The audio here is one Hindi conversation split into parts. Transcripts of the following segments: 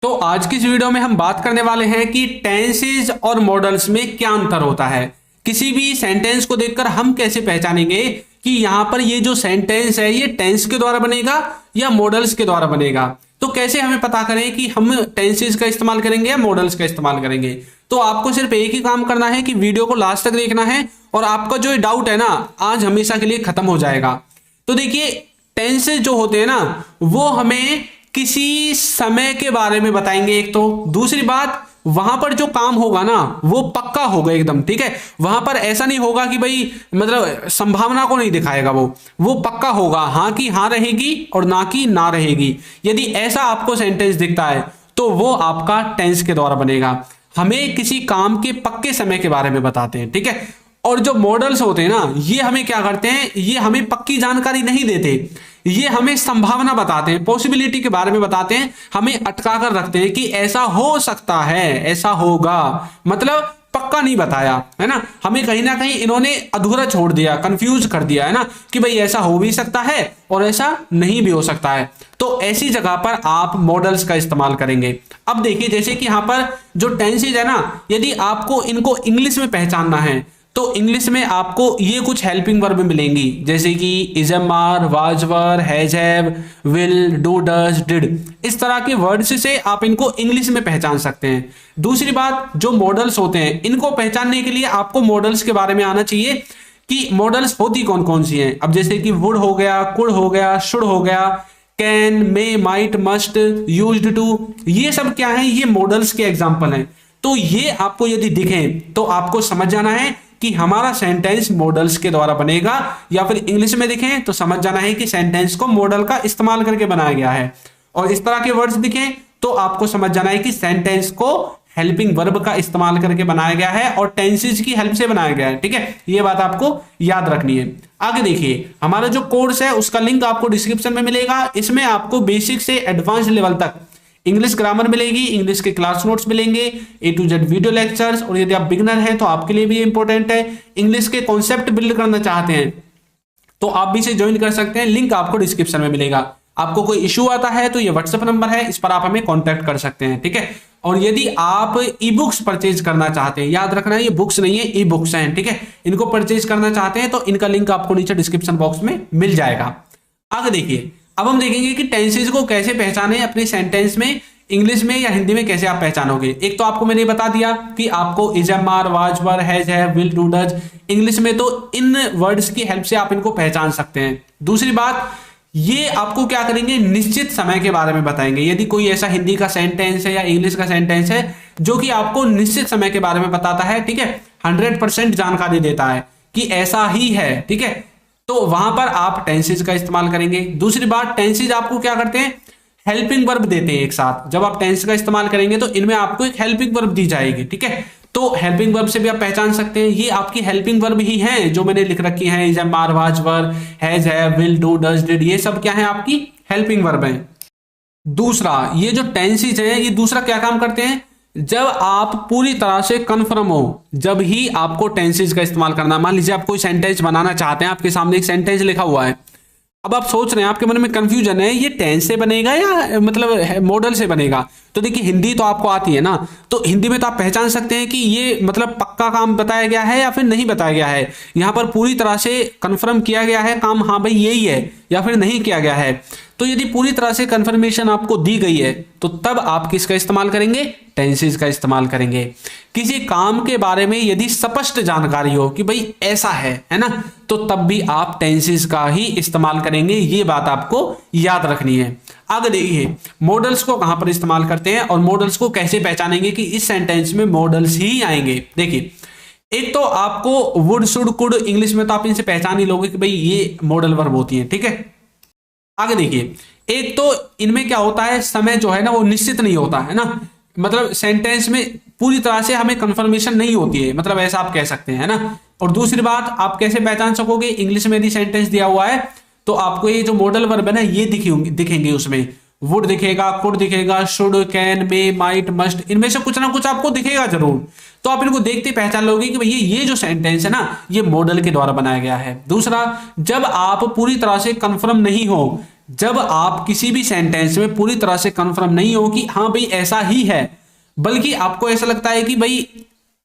तो आज की इस वीडियो में हम बात करने वाले हैं कि टेंसेज और मॉडल्स में क्या अंतर होता है। किसी भी सेंटेंस को देखकर हम कैसे पहचानेंगे कि यहां पर ये जो सेंटेंस है ये टेंस के द्वारा बनेगा या मॉडल्स के द्वारा बनेगा। तो कैसे हमें पता करें कि हम टेंसेज का इस्तेमाल करेंगे या मॉडल्स का इस्तेमाल करेंगे। तो आपको सिर्फ एक ही काम करना है कि वीडियो को लास्ट तक देखना है और आपका जो डाउट है ना आज हमेशा के लिए खत्म हो जाएगा। तो देखिए, टेंसेज जो होते हैं ना वो हमें किसी समय के बारे में बताएंगे। एक तो दूसरी बात, वहां पर जो काम होगा ना वो पक्का होगा एकदम, ठीक है। वहां पर ऐसा नहीं होगा कि भाई मतलब संभावना को नहीं दिखाएगा, वो पक्का होगा, हाँ की हाँ रहेगी और ना की ना रहेगी। यदि ऐसा आपको सेंटेंस दिखता है तो वो आपका टेंस के द्वारा बनेगा। हमें किसी काम के पक्के समय के बारे में बताते हैं, ठीक है। और जो मॉडल्स होते हैं ना ये हमें क्या करते हैं, ये हमें पक्की जानकारी नहीं देते, ये हमें संभावना बताते हैं, पॉसिबिलिटी के बारे में बताते हैं, हमें अटका कर रखते हैं कि ऐसा हो सकता है, ऐसा होगा, मतलब पक्का नहीं बताया है ना। हमें कहीं ना कहीं इन्होंने अधूरा छोड़ दिया, कंफ्यूज कर दिया है ना कि भाई ऐसा हो भी सकता है और ऐसा नहीं भी हो सकता है। तो ऐसी जगह पर आप मॉडल्स का इस्तेमाल करेंगे। अब देखिए, जैसे कि यहां पर जो टेंसेज है ना, यदि आपको इनको इंग्लिश में पहचानना है तो इंग्लिश में आपको ये कुछ हेल्पिंग वर्ब मिलेंगी, जैसे कि is, am, are, was, were, has, have, will, do, does, did. इस तरह के वर्ड्स से आप इनको इंग्लिश में पहचान सकते हैं। दूसरी बात, जो मॉडल्स होते हैं इनको पहचानने के लिए आपको मॉडल्स के बारे में आना चाहिए कि मॉडल्स होती कौन कौन सी हैं। अब जैसे कि वुड हो गया, कुड हो गया, शुड हो गया, can, may, might, must, used to, ये सब क्या है, ये मॉडल्स के एग्जाम्पल हैं। तो ये आपको यदि दिखें तो आपको समझ जाना है कि हमारा सेंटेंस मॉडल्स के द्वारा बनेगा, या फिर इंग्लिश में दिखें तो समझ जाना है कि सेंटेंस को मॉडल का इस्तेमाल करके बनाया गया है। और इस तरह के वर्ड्स दिखें तो आपको समझ जाना है कि सेंटेंस को हेल्पिंग वर्ब का इस्तेमाल करके बनाया गया है और टेंसेज की हेल्प से बनाया गया है, ठीक है। ये बात आपको याद रखनी है। आगे देखिए, हमारा जो कोर्स है उसका लिंक आपको डिस्क्रिप्शन में मिलेगा। इसमें आपको बेसिक से एडवांस लेवल तक इंग्लिश ग्रामर मिलेगी, इंग्लिश के क्लास नोट्स मिलेंगे, ए टू जेड वीडियो लेक्चर्स, और यदि आप बिगनर हैं तो आपके लिए भी इंपॉर्टेंट है। इंग्लिश के कॉन्सेप्ट बिल्ड करना चाहते हैं तो आप भी इसे ज्वाइन कर सकते हैं, लिंक आपको डिस्क्रिप्शन में मिलेगा। आपको कोई इश्यू आता है तो ये व्हाट्सएप नंबर है, इस पर आप हमें कॉन्टैक्ट कर सकते हैं, ठीक है। और यदि आप ई बुक्स परचेज करना चाहते हैं, याद रखना है ये बुक्स नहीं है, ई बुक्स हैं, ठीक है। इनको परचेज करना चाहते हैं तो इनका लिंक आपको नीचे डिस्क्रिप्शन बॉक्स में मिल जाएगा। आगे देखिए, अब हम देखेंगे कि टेंसेज को कैसे पहचाने अपने सेंटेंस में, इंग्लिश में या हिंदी में कैसे आप पहचानोगे। एक तो आपको मैंने बता दिया कि आपको is, am, are, was, were, has, have, will, do, does, English में तो इन वर्ड्स की हेल्प से आप इनको पहचान सकते हैं। दूसरी बात, ये आपको क्या करेंगे, निश्चित समय के बारे में बताएंगे। यदि कोई ऐसा हिंदी का सेंटेंस है या इंग्लिश का सेंटेंस है जो कि आपको निश्चित समय के बारे में बताता है, ठीक है, 100% जानकारी देता है कि ऐसा ही है, ठीक है, तो वहां पर आप टेंसेज का इस्तेमाल करेंगे। दूसरी बात, टेंसेज आपको क्या करते हैं, हेल्पिंग वर्ब देते हैं एक साथ। जब आप टेंस का इस्तेमाल करेंगे तो इनमें आपको एक हेल्पिंग वर्ब दी जाएगी, ठीक है। तो हेल्पिंग वर्ब से भी आप पहचान सकते हैं ये आपकी हेल्पिंग वर्ब ही है जो मैंने लिख रखी है, is, am, are, was, were, has, have, will, do, does, did, ये सब क्या है, आपकी हेल्पिंग वर्ब है। दूसरा, ये जो टेंसेज है ये दूसरा क्या काम करते हैं, जब आप पूरी तरह से कंफर्म हो जब ही आपको टेंसेज का इस्तेमाल करना। मान लीजिए आप कोई सेंटेंस बनाना चाहते हैं, आपके सामने एक सेंटेंस लिखा हुआ है, अब आप सोच रहे हैं, आपके मन में कंफ्यूजन है, ये टेंस से बनेगा या मतलब मॉडल से बनेगा। तो देखिए, हिंदी तो आपको आती है ना, तो हिंदी में तो आप पहचान सकते हैं कि ये मतलब पक्का काम बताया गया है या फिर नहीं बताया गया है। यहां पर पूरी तरह से कंफर्म किया गया है काम, हाँ भाई यही है, या फिर नहीं किया गया है। तो यदि पूरी तरह से कंफर्मेशन आपको दी गई है तो तब आप किसका इस्तेमाल करेंगे, टेंसेज का इस्तेमाल करेंगे। किसी काम के बारे में यदि स्पष्ट जानकारी हो कि भाई ऐसा है ना, तो तब भी आप टेंसेज का ही इस्तेमाल करेंगे। ये बात आपको याद रखनी है। आगे देखिए, मॉडल्स को कहां पर इस्तेमाल करते हैं और मॉडल्स को कैसे पहचानेंगे कि इस सेंटेंस में मॉडल्स ही आएंगे। देखिए, एक तो आपको वुड, शुड, कुड, इंग्लिश में तो आप इनसे पहचान ही लोगे कि भाई ये मॉडल वर्ब होती है, ठीक है। आगे देखिए, एक तो इनमें क्या होता है, समय जो है ना वो निश्चित नहीं होता है ना, मतलब सेंटेंस में पूरी तरह से हमें कंफर्मेशन नहीं होती है, मतलब ऐसा आप कह सकते हैं ना। और दूसरी बात, आप कैसे पहचान सकोगे, इंग्लिश में यदि सेंटेंस दिया हुआ है तो आपको ये जो मॉडल वर्ब है ना ये दिखेंगे, उसमें वुड दिखेगा, कुड दिखेगा, should, can, may, might, must, इनमें से कुछ ना कुछ आपको दिखेगा जरूर। तो आप इनको देखते पहचान लोगे कि भैया ये जो सेंटेंस है ना ये मॉडल के द्वारा बनाया गया है। दूसरा, जब आप पूरी तरह से कंफर्म नहीं हो, जब आप किसी भी सेंटेंस में पूरी तरह से कंफर्म नहीं हो कि हाँ भाई ऐसा ही है, बल्कि आपको ऐसा लगता है कि भाई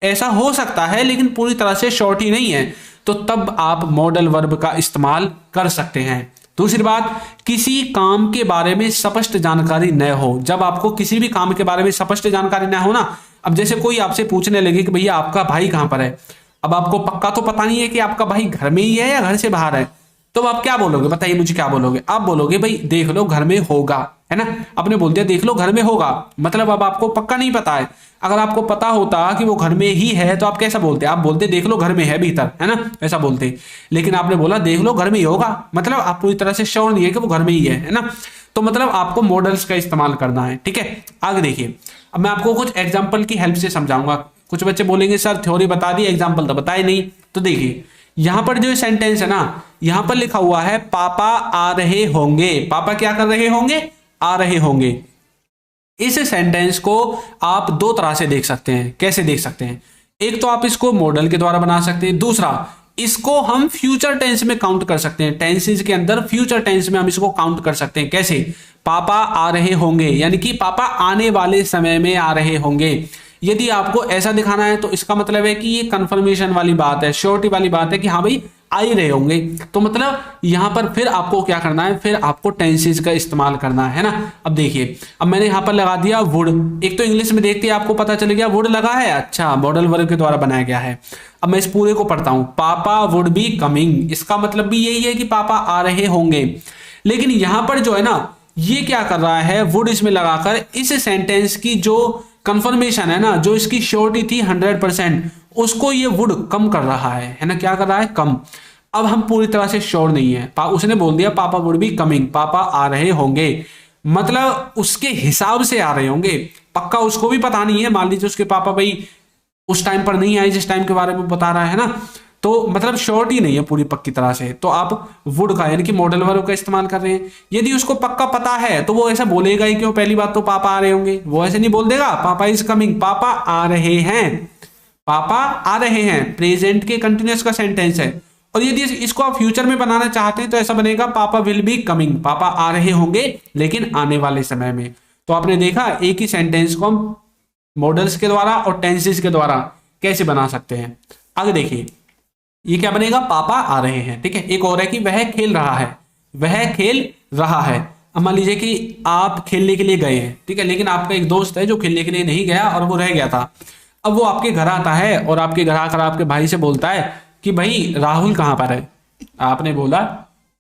ऐसा हो सकता है लेकिन पूरी तरह से श्योरिटी ही नहीं है, तो तब आप मॉडल वर्ब का इस्तेमाल कर सकते हैं। दूसरी बात, किसी काम के बारे में स्पष्ट जानकारी न हो। जब आपको किसी भी काम के बारे में स्पष्ट जानकारी न हो ना, अब जैसे कोई आपसे पूछने लगे कि भैया आपका भाई कहां पर है, अब आपको पक्का तो पता नहीं है कि आपका भाई घर में ही है या घर से बाहर है, तो आप क्या बोलोगे? बताइए मुझे, क्या बोलोगे? आप बोलोगे भाई देख लो घर में होगा, है ना। आपने बोल दिया देख लो घर में होगा, मतलब अब आपको पक्का नहीं पता है। अगर आपको पता होता कि वो घर में ही है तो आप कैसा बोलते? आप बोलते देख लो घर में है भीतर, है ना, ऐसा बोलते। लेकिन आपने बोला देख लो घर में ही होगा, मतलब आप पूरी तरह से श्योर नहीं है कि वो घर में ही है ना। तो मतलब आपको मॉडल्स का इस्तेमाल करना है, ठीक है। आगे देखिए, अब मैं आपको कुछ एग्जाम्पल की हेल्प से समझाऊंगा। कुछ बच्चे बोलेंगे सर थ्योरी बता दी, एग्जाम्पल तो बताए नहीं। तो देखिए यहां पर जो सेंटेंस है ना, यहां पर लिखा हुआ है पापा आ रहे होंगे। पापा क्या कर रहे होंगे? आ रहे होंगे। इस सेंटेंस को आप दो तरह से देख सकते हैं। कैसे देख सकते हैं? एक तो आप इसको मॉडल के द्वारा बना सकते हैं, दूसरा इसको हम फ्यूचर टेंस में काउंट कर सकते हैं। टेंसेस के अंदर फ्यूचर टेंस में हम इसको काउंट कर सकते हैं। कैसे? पापा आ रहे होंगे, यानी कि पापा आने वाले समय में आ रहे होंगे। यदि आपको ऐसा दिखाना है तो इसका मतलब है कि ये कंफर्मेशन वाली बात है, श्योरिटी वाली बात है कि हाँ भाई आ ही रहे होंगे। तो मतलब यहां पर फिर आपको क्या करना है? फिर आपको टेंसेस का इस्तेमाल करना है ना। अब देखिए, अब मैंने यहां पर लगा दिया वुड। एक तो इंग्लिश में देखते हैं आपको पता चल गया वुड लगा है, अच्छा मॉडल वर्ब के द्वारा बनाया गया है। अब मैं इस पूरे को पढ़ता हूं, पापा वुड बी कमिंग। इसका मतलब भी यही है कि पापा आ रहे होंगे। लेकिन यहां पर जो है ना, ये क्या कर रहा है? वुड इसमें लगाकर इस सेंटेंस की जो कंफर्मेशन है ना, जो इसकी श्योरिटी थी 100%, उसको ये वुड कम कर रहा है ना। क्या कर रहा है? कम। अब हम पूरी तरह से श्योर नहीं है। उसने बोल दिया पापा वुड बी कमिंग, पापा आ रहे होंगे, मतलब उसके हिसाब से आ रहे होंगे। पक्का उसको भी पता नहीं है। मान लीजिए उसके पापा भाई उस टाइम पर नहीं आए जिस टाइम के बारे में बता रहा है ना, तो मतलब श्योरिटी नहीं है पूरी पक्की तरह से। तो आप वुड का यानी कि मॉडल वर्ब का इस्तेमाल कर रहे हैं। यदि उसको पक्का पता है तो वो ऐसा बोलेगा ही क्यों? पहली बात तो पापा आ रहे होंगे, वो ऐसे नहीं बोल देगा पापा इज कमिंग। पापा आ रहे हैं, पापा आ रहे हैं प्रेजेंट के कंटिन्यूअस का सेंटेंस है। और यदि इसको आप फ्यूचर में बनाना चाहते हैं तो ऐसा बनेगा पापा विल बी कमिंग, पापा आ रहे होंगे लेकिन आने वाले समय में। तो आपने देखा एक ही सेंटेंस को हम मॉडल्स के द्वारा और टेंसेस के द्वारा कैसे बना सकते हैं। आगे देखिए, ये क्या बनेगा? पापा आ रहे हैं, ठीक है। एक और है कि वह खेल रहा है, वह खेल रहा है। अब मान लीजिए कि आप खेलने के लिए गए हैं, ठीक है, लेकिन आपका एक दोस्त है जो खेलने के लिए नहीं गया और वो रह गया था। अब वो आपके घर आता है और आपके घर आकर आपके भाई से बोलता है कि भाई राहुल कहां पर है? आपने बोला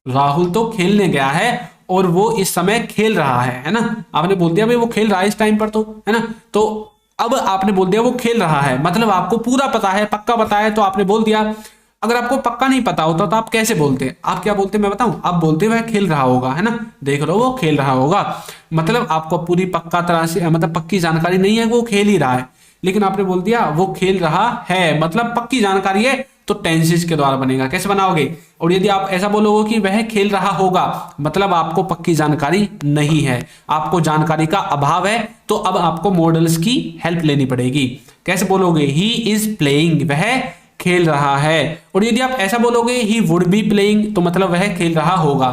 राहुल तो खेलने गया है और वो इस समय खेल रहा है ना। आपने बोल दिया भाई वो खेल रहा है इस टाइम पर, तो है ना। तो अब आपने बोल दिया वो खेल रहा है, मतलब आपको पूरा पता है, पक्का पता है, तो आपने बोल दिया। अगर आपको पक्का नहीं पता होता तो आप कैसे बोलते? आप क्या बोलते मैं बताऊं? आप बोलते वह खेल रहा होगा, है ना, देख लो वो खेल रहा होगा। मतलब आपको पूरी पक्का तरह से मतलब पक्की जानकारी नहीं है वो खेल ही रहा है, लेकिन आपने बोल दिया वो खेल रहा है, मतलब पक्की जानकारी है। तो टेंसेस के द्वारा बनेगा। कैसे बनाओगे? और यदि आप ऐसा बोलोगे कि वह खेल रहा होगा, मतलब आपको पक्की जानकारी नहीं है, आपको जानकारी का अभाव है, तो अब आपको मॉडल्स की हेल्प लेनी पड़ेगी। कैसे बोलोगे? ही इज प्लेइंग, वह खेल रहा है। और यदि आप ऐसा बोलोगे ही वुड बी प्लेइंग, तो मतलब वह खेल रहा होगा।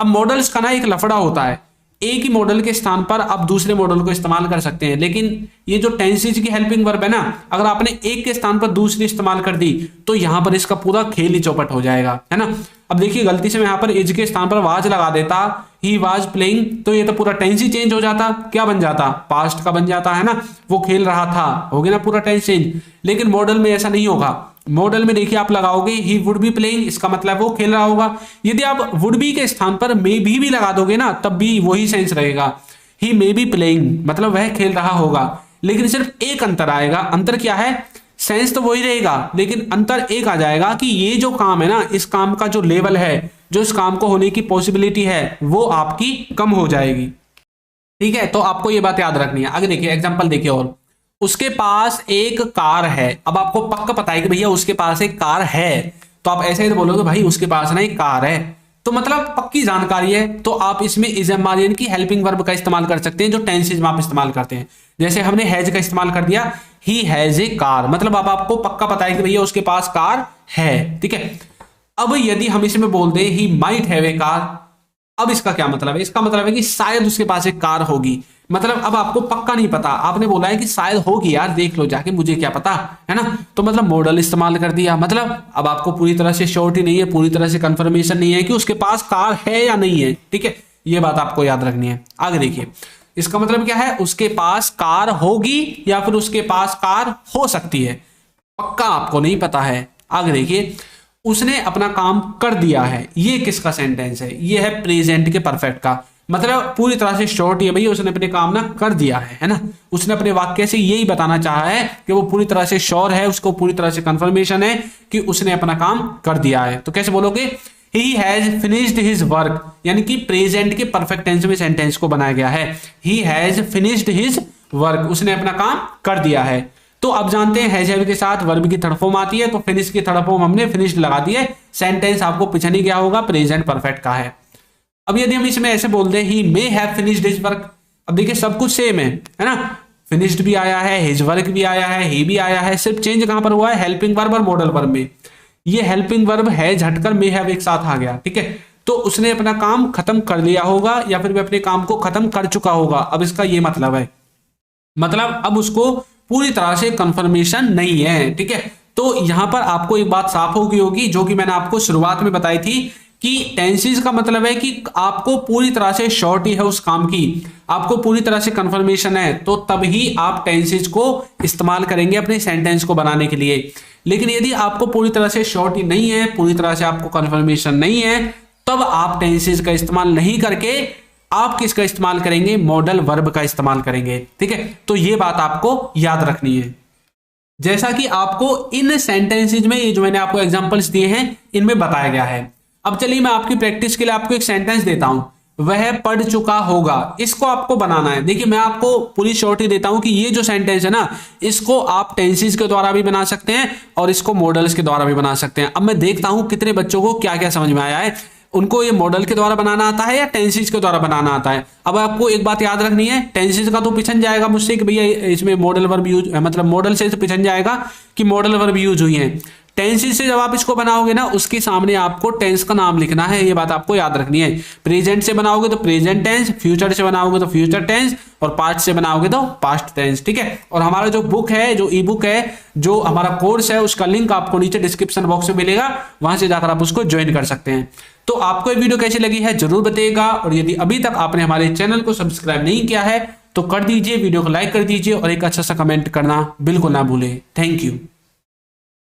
अब मॉडल्स का ना एक लफड़ा होता है, एक ही मॉडल के स्थान पर आप दूसरे मॉडल को इस्तेमाल कर सकते हैं, लेकिन ये जो टेंसेज की हेल्पिंग वर्ब है ना, अगर आपने एक के स्थान पर दूसरी इस्तेमाल कर दी तो यहां पर इसका पूरा खेल ही चौपट हो जाएगा, है ना। अब देखिए गलती से मैं यहां पर इज के स्थान पर वाज लगा देता, ही वाज प्लेइंग, तो ये तो पूरा टेंस ही चेंज हो जाता। क्या बन जाता? पास्ट का बन जाता, है ना। वो खेल रहा था, हो गया ना पूरा टेंस चेंज। लेकिन मॉडल में ऐसा नहीं होगा। मॉडल में देखिए आप लगाओगे ही वुड बी प्लेइंग, इसका मतलब वो खेल रहा होगा। यदि आप वुड बी के स्थान पर मे भी लगा दोगे ना, तब भी वही सेंस रहेगा, ही मे बी प्लेइंग, मतलब वह खेल रहा होगा। लेकिन सिर्फ एक अंतर आएगा। अंतर क्या है? सेंस तो वही रहेगा, लेकिन अंतर एक आ जाएगा कि ये जो काम है ना, इस काम का जो लेवल है, जो इस काम को होने की पॉसिबिलिटी है, वो आपकी कम हो जाएगी। ठीक है, तो आपको ये बात याद रखनी है। आगे देखिए एग्जांपल देखिए, और उसके पास एक कार है। अब आपको पक्का पता है कि भैया उसके पास एक कार है, तो आप ऐसे ही तो बोलोगे भाई उसके पास ना एक कार है, तो मतलब पक्की जानकारी है। तो आप इसमें इज एम की हेल्पिंग वर्ब का इस्तेमाल कर सकते हैं, जो टेंसेज में आप इस्तेमाल करते हैं। जैसे हमने हैज का इस्तेमाल कर दिया, ही हैज ए कार, मतलब अब आपको पक्का पता है कि भैया उसके पास कार है। ठीक है, अब यदि हम इसमें बोल दें he might have a car, अब इसका क्या मतलब है? इसका मतलब है कि शायद उसके पास एक कार होगी। मतलब अब आपको पक्का नहीं पता, आपने बोला है कि शायद होगी यार, देख लो जाके, मुझे क्या पता, है ना। तो मतलब मॉडल इस्तेमाल कर दिया, मतलब अब आपको पूरी तरह से श्योरिटी नहीं है, पूरी तरह से कंफर्मेशन नहीं है कि उसके पास कार है या नहीं है, ठीक है। ये बात आपको याद रखनी है। आगे देखिए, इसका मतलब क्या है? उसके पास कार होगी या फिर उसके पास कार हो सकती है, पक्का आपको नहीं पता है। आगे देखिए, उसने अपना काम कर दिया है, ये किसका सेंटेंस है? ये है प्रेजेंट के परफेक्ट का। मतलब पूरी तरह से शॉर्ट ये भैया उसने अपने काम ना कर दिया है ना। उसने अपने वाक्य से यही बताना चाहा है कि वो पूरी तरह से श्योर है, उसको पूरी तरह से कंफर्मेशन है कि उसने अपना काम कर दिया है। तो कैसे बोलोगे? He has finished his work, यानी कि प्रेजेंट के परफेक्ट टेंस में सेंटेंस को बनाया गया है। He has finished his work, उसने अपना काम कर दिया है। तो अब जानते हैं हैज हैव के साथ वर्ब की थर्ड फॉर्म आती है, तो फिनिश की थर्ड फॉर्म हमने फिनिश्ड लगा दी है। सेंटेंस आपको पीछे नहीं गया होगा, प्रेजेंट परफेक्ट का है। अब यदि हम इसमें ऐसे बोल दें he may have finished his work, अब देखिए सब कुछ सेम है ना। फिनिश्ड भी आया है, हिज वर्क भी आया है, ही भी आया है, सिर्फ चेंज कहां पर हुआ है? हेल्पिंग वर्ब और मॉडल वर्ब में। ये हेल्पिंग वर्ब है झटकर मे हैव एक साथ आ गया, ठीक है। तो उसने अपना काम खत्म कर लिया होगा या फिर वह अपने काम को खत्म कर चुका होगा। अब इसका ये मतलब है, मतलब अब उसको पूरी तरह से कंफर्मेशन नहीं है, ठीक है। तो यहां पर आपको एक बात साफ हो गई होगी, जो कि मैंने आपको शुरुआत में बताई थी कि टेंसेस का मतलब है कि आपको पूरी तरह से श्योरिटी है उस काम की, आपको पूरी तरह से कंफर्मेशन है, तो तब ही आप टेंसेस को इस्तेमाल करेंगे अपने सेंटेंस को बनाने के लिए। लेकिन यदि आपको पूरी तरह से श्योरिटी नहीं है, पूरी तरह से आपको कंफर्मेशन नहीं है, तब आप टेंसेस का इस्तेमाल नहीं करके आप किसका इस्तेमाल करेंगे? मॉडल वर्ब का इस्तेमाल करेंगे, ठीक है। तो ये बात आपको याद रखनी है। जैसा कि आपको इन सेंटेंसेज में, ये जो मैंने आपको एग्जांपल्स दिए हैं, इनमें बताया गया है। अब चलिए मैं आपकी प्रैक्टिस के लिए आपको एक सेंटेंस देता हूं, वह पढ़ चुका होगा। इसको आपको बनाना है। देखिए मैं आपको पूरी श्योरिटी देता हूं कि ये जो सेंटेंस है ना, इसको आप टेंसेस के द्वारा भी बना सकते हैं और इसको मॉडल्स के द्वारा भी बना सकते हैं। अब मैं देखता हूं कितने बच्चों को क्या क्या समझ में आया है, उनको ये मॉडल के द्वारा बनाना आता है या टेंसेस के द्वारा बनाना आता है। अब आपको एक बात याद रखनी है, टेंसेस का तो पिछन जाएगा मुझसे कि भैया इसमें मॉडल वर्ब यूज, मतलब मॉडल से पिछन जाएगा कि मॉडल वर्ब यूज हुई है। टेंसेस से जब आप इसको बनाओगे ना, उसके सामने आपको टेंस का नाम लिखना है, ये बात आपको याद रखनी है। प्रेजेंट से बनाओगे तो प्रेजेंट टेंस, फ्यूचर से बनाओगे तो फ्यूचर टेंस, और पास्ट से बनाओगे तो पास्ट टेंस, ठीक है। और हमारा जो बुक है, जो ई बुक है, जो हमारा कोर्स है, उसका लिंक आपको नीचे डिस्क्रिप्शन बॉक्स में मिलेगा, वहां से जाकर आप उसको ज्वाइन कर सकते हैं। तो आपको ये वीडियो कैसी लगी है जरूर बताइएगा, और यदि अभी तक आपने हमारे चैनल को सब्सक्राइब नहीं किया है तो कर दीजिए, वीडियो को लाइक कर दीजिए और एक अच्छा सा कमेंट करना बिल्कुल ना भूलें। Thank you.